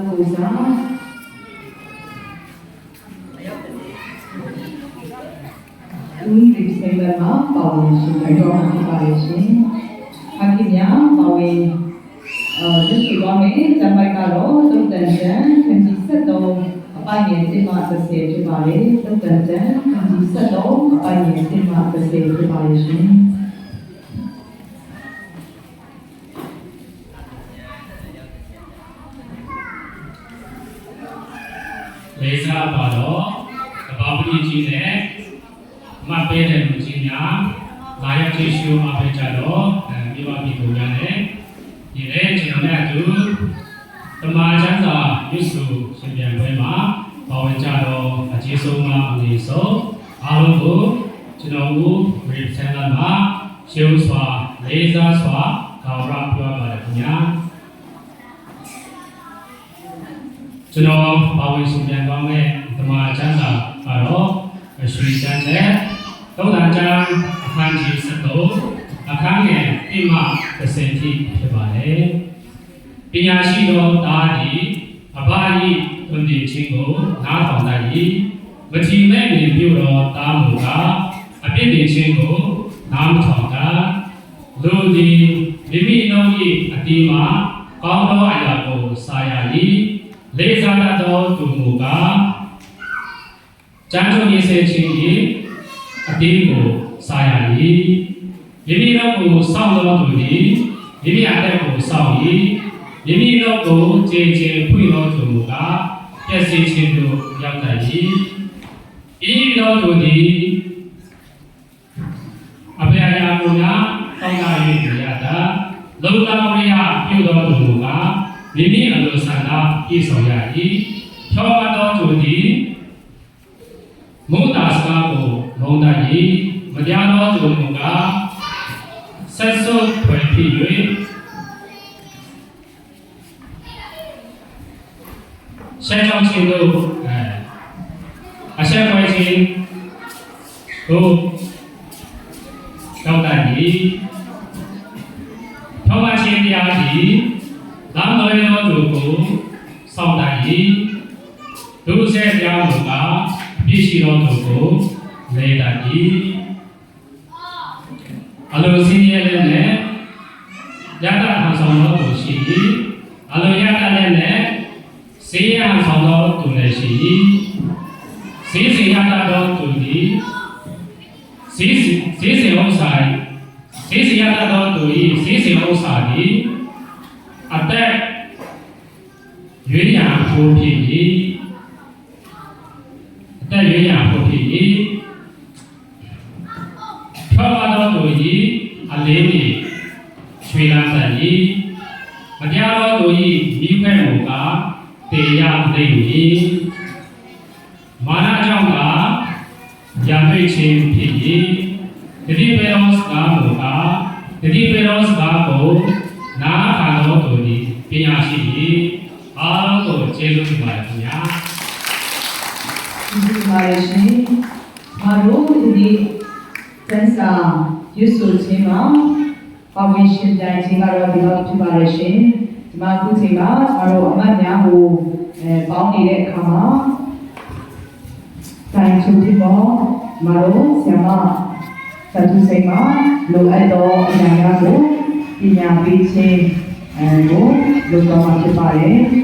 ကိုစားဦးဒီစင်ဘာမှာပါဝင်ရှင်တော်မှာပါရရှင်။အခင်းများပါဝင်ဒီလိုပါမယ်။ဇမ်ဘိုက်ကတော့သုတ်တန်ချန်ခန်းကြီး73အပိုင်းငယ်တင်မှာ30ဖြစ်ပါလေ။သုတ်တန်ချန်ခန်းကြီး73အပိုင်းငယ်တင်မှာ30ဖြစ်ပါရရှင်။လေးစားပါတော့တဘာပတိကြီးနဲ့မပေးတဲ့လူကြီးများလာရောက်ကြည့်ရှုအားပေးကြတော့မိဘပြည်သူများနဲ့ဒီနေ့ကျွန်တော်နဲ့အတူတမန်ကျမ်းစာရွတ်စုရှင်ပြန်ပွဲမှာပါဝင်ကြတော့အကြီးဆုံးကအနည်းဆုံးအားလုံးကိုကျွန်တော်တို့ဝေဆန်လာမှာရှေးစွာလေးစားစွာကောင်းရပြောပါတယ်ခင်ဗျာကျွန်တော်ပါဝင်ရှင်ပြန်သွားမဲ့တမန်ကျမ်းစာကတော့ရွှေကျမ်းတဲ့သုံးတန်ကျမ်းအခန်းကြီး73အခန်းငယ်1မှ30ထိဖြစ်ပါတယ်ပညာရှိသောသားသည်အဘ၏သွန်သင်ခြင်းကိုနားထောင်တတ်၏မထီမဲ့မြင်ပြုသောသားမူကားအပြစ်တင်ခြင်းကိုနားမထောင်တတ်လူသည်မိမိနှုတ်၏အတိမှာကောင်းသောအရာကိုစာရ၏လေးစားတတ်သောသူမူကားကျမ်းချုပ်ရေးဆဲခြင်း၏အတိကိုစာရ၏မိမိတို့ကိုစောင့်တော်သူသည်မိမိအသက်ကိုစောင့်၏မိမိတို့ကိုကြည်ကြည်ဖွင့်တော်သူကပျက်စီးခြင်းတို့ရောက်တတ်၏ဤတော်သူသည်အဘယယာကိုနာတောင်းတ၍ရတာလုံလဝရိယပြုတော်သူကမိမိအလိုဆန္ဒပြည့်စုံရ၏ဖြောပတ်တော်သူသည်မုန်းတာစကားကိုမုန်းတတ်၏မတရားသောသူကဆက်စုပ်ဖွယ်ဖြစ်၍ရှင်းကြောင်းခြင်းတို့အဆက်ဖွယ်ခြင်းတို့တောင်းတတ်၏ထောက်ပါခြင်းတရားသည်လမ်းတော်သောသူကိုစောင့်တတ်၏ဒုစရိုက်တရားမူကားပြည့်စုံသောသူကိုလေတတ်၏အလိုစင်းရဲလည်းနဲ့ရတဟန်ဆောင်သောသူရှိ၏အလိုရတလည်းနဲ့စေရဟန်ဆောင်သောသူလည်းရှိ၏စေရတသောသူသည်စေဥစ္စာစေရတသောသူ၏စေဥစ္စာသည်အသက်ရွေးရာဖို့ဖြစ်၏အသက်ရွေးရာဖို့ဖြစ်၏ထောက်ပါတော်သူ၏အလေးနှင့်ရွှေလန်းတတ်၏မတရားတော်သူ၏မိခွဲ့မူကားတေရသိမ့်၏မာနကြောင့်ကရံတွေ့ခြင်းဖြစ်၏တတိပေရောစကားမူကားတတိပေရောစကားကိုနားခံတော်သူသည်ပညာရှိ၏အားလုံးကိုကျေးဇူးတင်ပါတယ်ခင်ဗျာကျေးဇူးပါရရှင်။ဘာလို့ဒီစံစာရွတ်ဆိုခြင်းမှာပါဝင်ရှင်ပြိုင်ခြင်းကတော့ဒီလိုဖြစ်ပါရရှင်။ဒီမှာအခုချိန်မှာကျွန်တော်တို့အမတ်များကိုပေါင်းနေတဲ့အခါမှာတိုင်းချုပ်ပြီးတော့မတော်ဆရာမသတုစိတ်မှာလိုအပ်သောအရာများကိုပညာပေးခြင်းကိုလုပ်တော်မှာဖြစ်ပါတယ်။